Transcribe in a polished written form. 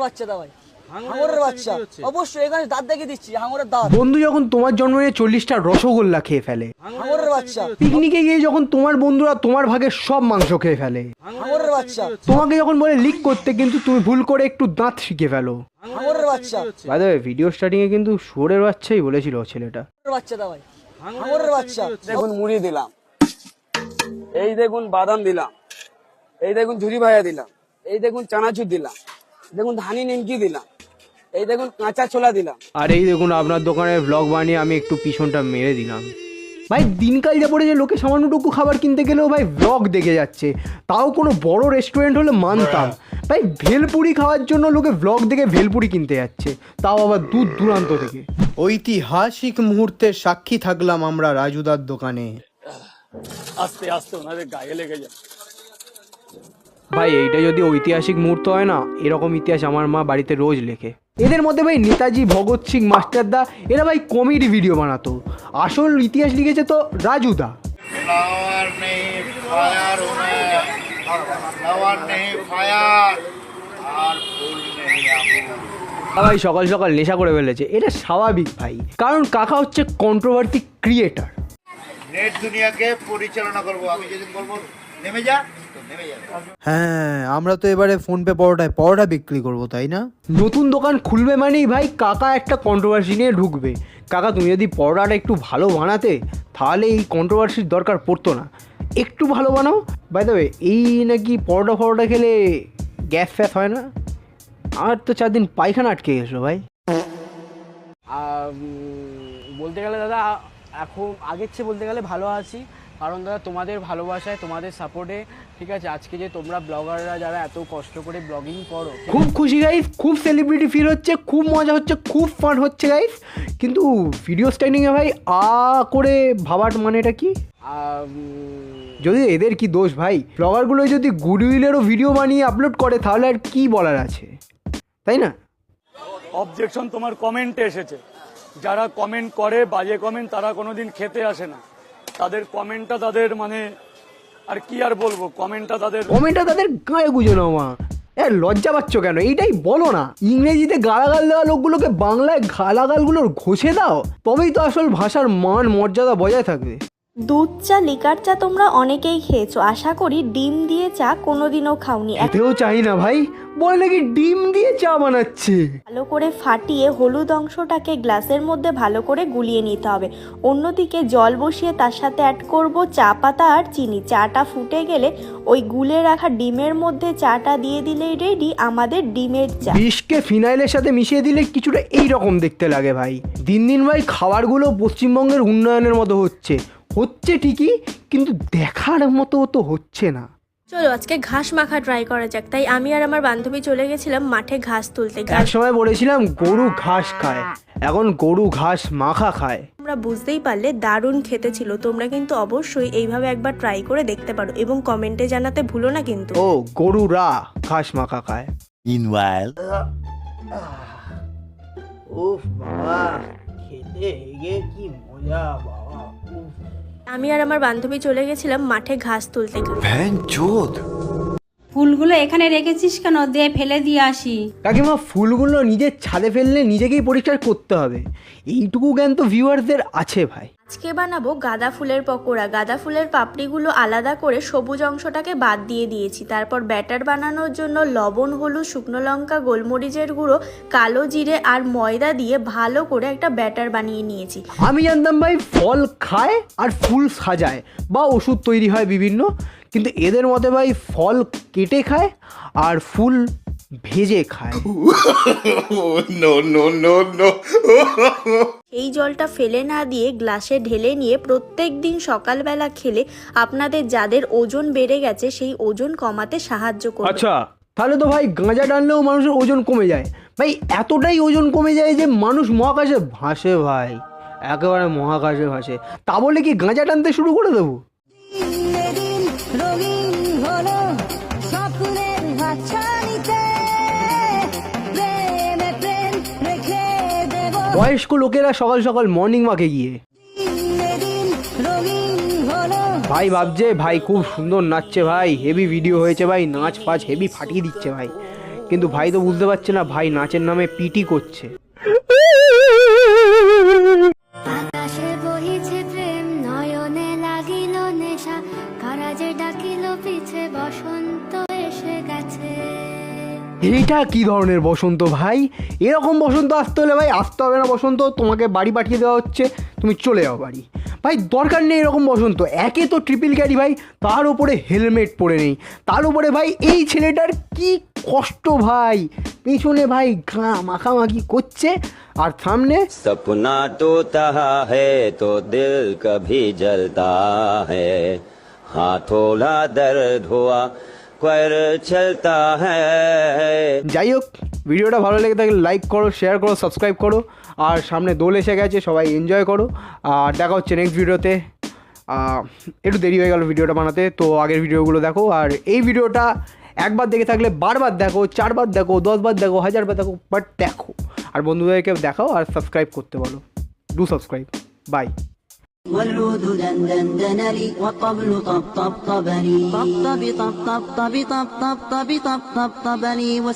বাচ্চা দা ভাই, হাঙরের বাচ্চা অবশ্যই। এখানে দাঁত দেখে দিচ্ছি, হাঙরের দাঁত। বন্ধু যখন তোমার জন্মদিনে 40টা রসগোল্লা খেয়ে ফেলে, হাঙরের বাচ্চা। পিকনিকে গিয়ে যখন তোমার বন্ধুরা তোমার ভাগের সব মাংস খেয়ে ফেলে, হাঙরের বাচ্চা। তোমাকে যখন বলে লিক করতে কিন্তু তুমি ভুল করে একটু দাঁত শিখে ফেলো। হাঙরের বাচ্চা। By the way, video starting এ কিন্তু শুয়োরের বাচ্চাই বলেছিল ছেলেটা। বাচ্চা দা ভাই, হাঙরের বাচ্চা। দেখুন মুড়ি দিলাম, এই দেখুন বাদাম দিলাম, এই দেখুন ঝুরি ভাজা দিলাম, এই দেখুন চানাচুর দিলাম, দেখুন ধানি নিমকি দিলাম, এই দেখুন কাঁচা ছোলা দিলাম। আর এই দেখুন আপনার দোকানের ব্লগ বানিয়ে আমি একটু পিছনটা মেরে দিলাম। ভাই দিনকাল যা পড়ে যে লোকে সামান্যটুকু খাবার কিনতে গেলেও ভাই ব্লগ দেখে যাচ্ছে, তাও কোনো বড় রেস্টুরেন্ট হলে মানতাম। ভাই ভেলপুরি খাওয়ার জন্য লোকে ব্লগ দেখে ভেলপুরি কিনতে যাচ্ছে, তাও আবার দূর দূরান্ত থেকে। ঐতিহাসিক মুহূর্তের সাক্ষী থাকলাম আমরা রাজুদার দোকানে। আস্তে আস্তে ওনাদের গায়ে লেগে যায়। ভাই এইটা যদি ঐতিহাসিক মুহূর্ত হয় না, এরকম ইতিহাস আমার মা বাড়িতে রোজ লেখে। এদের মধ্যে ভাই নেতাজি, ভগৎ সিং, মাস্টারদা এরা ভাই কমেডি ভিডিও বানাতো, আসল ইতিহাস লিখেছে তো রাজুদা। ভাই সকাল সকাল নেশা করে ফেলেছে, এটা স্বাভাবিক ভাই, কারণ কাকা হচ্ছে কন্ট্রোভার্সি ক্রিয়েটার। নেট দুনিয়াকে পরিচালনা করবো, আমি যেদিন বলবো নেমে যা, নেমে যাবে। হ্যাঁ, আমরা তো এবারে ফোনপে পরোটা বিক্রি করবো, তাই না? নতুন দোকান খুলবে মানেই ভাই কাকা একটা কন্ট্রোভার্সি নিয়ে ঢুকবে। কাকা তুমি যদি পরোটাটা একটু ভালো বানাতে, তাহলে এই কন্ট্রোভার্সির দরকার পড়তো না। একটু ভালো বানাও। বাই দ্য ওয়ে, এই নাকি পরোটা খেলে গ্যাস ফ্যাস হয় না? আর তো 4 দিন পায়খানা আটকে গেছিলো ভাই। বলতে গেলে দাদা এখন আগের চেয়ে বলতে গেলে ভালো আছি, কারণ দাদা তোমাদের ভালোবাসায়, তোমাদের সাপোর্টে, ঠিক আছে, আজকে যে তোমরা ব্লগাররা যারা এত কষ্ট করে ব্লগিং করো, খুব খুশি গাইস, খুব সেলিব্রিটি ফিল হচ্ছে, খুব মজা হচ্ছে, খুব ফান হচ্ছে গাইস। কিন্তু ভিডিও স্টাইলিংয়ে ভাই করে ভাবার মানেটা কি? যদি এদের কি দোষ ভাই, ব্লগারগুলো যদি গুডউইলেরও ভিডিও বানিয়ে আপলোড করে, তাহলে আর কি বলার আছে, তাই না? অবজেকশন তোমার কমেন্টে এসেছে, যারা কমেন্ট করে বাজে কমেন্ট, তারা কোনোদিন খেতে আসে না। তাদের কমেন্টটা তাদের মানে আর কি আর বলবো, কমেন্টটা তাদের গায়ে গুজে নাও মা। লজ্জা পাচ্ছ কেন? এইটাই বলো না। ইংরেজিতে গালাগাল দেওয়া লোকগুলোকে বাংলায় গালাগালগুলোর ঘষে দাও, তবেই তো আসল ভাষার মান মর্যাদা বজায় থাকবে। দুধ চা, লিকার চা তোমরা অনেকেই খেয়েছো, আশা করি ডিম দিয়ে চা কোনোদিনও খাওনি। খেতেও চাই না ভাই, বলে নাকি ডিম দিয়ে চা বানাচ্ছে। ভালো করে ফাটিয়ে হলুদ অংশটাকে গ্লাসের মধ্যে ভালো করে গুলিয়ে নিতে হবে। অন্যদিকে জল বসিয়ে তার সাথে অ্যাড করব চা পাতা আর চিনি। চাটা ফুটে গেলে ওই গুলে রাখা ডিমের মধ্যে চাটা দিয়ে দিলেই রেডি আমাদের ডিমের চা। বিষকে ফিনাইলের সাথে মিশিয়ে দিলে কিছুটা এইরকম দেখতে লাগে ভাই। দিন দিন ভাই খাবারগুলো পশ্চিমবঙ্গের উন্নয়নের মতো হচ্ছে ঠিকই, কিন্তু দেখার মতো তো হচ্ছে না। চলো আজকে ঘাস মাখা ট্রাই করা যাক। তাই আমি আর আমার বান্ধবী চলে গেছিলাম মাঠে ঘাস তুলতে। এক সময় বলেছিলাম গরু ঘাস খায়, এখন গরু ঘাস মাখা খায়। তোমরা বুঝতেই পারলে দারুণ খেতে ছিল। তোমরা কিন্তু অবশ্যই এইভাবে একবার ট্রাই করে দেখতে পারো এবং কমেন্টে জানাতে ভুলো না কিন্তু। ও গরুরা ঘাস মাখা খায়। Meanwhile, উফ বাবা, খেতে হেগে কি মজা বাবা। আমি আর আমার বান্ধবী চলে গেছিলাম মাঠে ঘাস তুলতে। ফুলগুলো এখানে রেখেছিস কেন? দিয়ে ফেলে দিয়ে আসি। কাকিমা ফুলগুলো নিজের ছাদে ফেললে নিজেকেই পরিষ্কার করতে হবে, এইটুকু জ্ঞান তো ভিউয়ারদের আছে ভাই। আজকে বানাবো গাঁদা ফুলের পকোড়া। গাঁদা ফুলের পাপড়িগুলো আলাদা করে সবুজ অংশটাকে বাদ দিয়ে দিয়েছি। তারপর ব্যাটার বানানোর জন্য লবণ, হলুদ, শুকনো লঙ্কা, গোলমরিচের গুঁড়ো, কালো জিরে আর ময়দা দিয়ে ভালো করে একটা ব্যাটার বানিয়ে নিয়েছি। আমি জানতাম ভাই ফল খায় আর ফুল সাজায় বা ওষুধ তৈরি হয় বিভিন্ন, কিন্তু এদের মতে ভাই ফল কেটে খায় আর ফুল ভেজে খায়। এই জলটা ফেলে না দিয়ে গ্লাসে ঢেলে নিয়ে প্রত্যেক দিন সকালবেলা খেলে আপনাদের যাদের ওজন বেড়ে গেছে সেই ওজন কমাতে সাহায্য করবে। আচ্ছা, তাহলে তো ভাই গাঁজা টানলেও মানুষের ওজন কমে যায় ভাই। এতটাই ওজন কমে যায় যে মানুষ মহাকাশে ভাসে ভাই, একেবারে মহাকাশে ভাসে। তা বলে কি গাঁজা টানতে শুরু করে দেবো? বয়স্ক লোকেরা সকাল সকাল মর্নিং ওয়াকে গিয়ে ভাই ভাবছে ভাই খুব সুন্দর নাচছে ভাই, হেভি ভিডিও হয়েছে ভাই, নাচ ফাচ হেভি ফাটিয়ে দিচ্ছে ভাই। কিন্তু ভাই তো বুঝতে পারছে না ভাই নাচের নামে পিটি করছে। আকাশে বহিছে প্রেম নয়নে লাগিল নেশা কারা যে ডাকিল পিছে বসন্ত এসে গেছে। এইটা কি ধরনের বসন্ত ভাই? এরকম বসন্ত আসতে হলে ভাই আসতে হবে না বসন্ত, তোমাকে বাড়ি পাঠিয়ে দেওয়া হচ্ছে, তুমি চলে যাও বাড়ি। ভাই দরকার নেই এরকম বসন্ত, একে তো ট্রিপল ক্যারি ভাই, তার উপরে হেলমেট পরে নেই, তার উপরে ভাই এই ছেলেটার কি কষ্ট ভাই, পেছনে ভাই ঘা মাখামাখি করছে আর সামনে सपना टूटा है तो दिल कभी जलता है हाथों ला दर्द हुआ कर चलता है। যাই হোক, ভিডিওটা ভালো লেগে থাকলে লাইক করো, শেয়ার করো, সাবস্ক্রাইব করো, আর সামনে দোল এসে গেছে, সবাই এনজয় করো, আর দেখা হচ্ছে নেক্সট ভিডিওতে। একটু দেরি হয়ে গেল ভিডিওটা বানাতে, তো আগের ভিডিওগুলো দেখো, আর এই ভিডিওটা একবার দেখে থাকলে বারবার দেখো, 4 বার দেখো, 10 বার দেখো, 1000 বার দেখো, বাট দেখো, আর বন্ধুদেরকে দেখাও, আর সাবস্ক্রাইব করতে বলো। Do subscribe. বাই। والعود دندن لي والطبل طبطبني طبطب طبطب طب طب طب طب طب طب طبني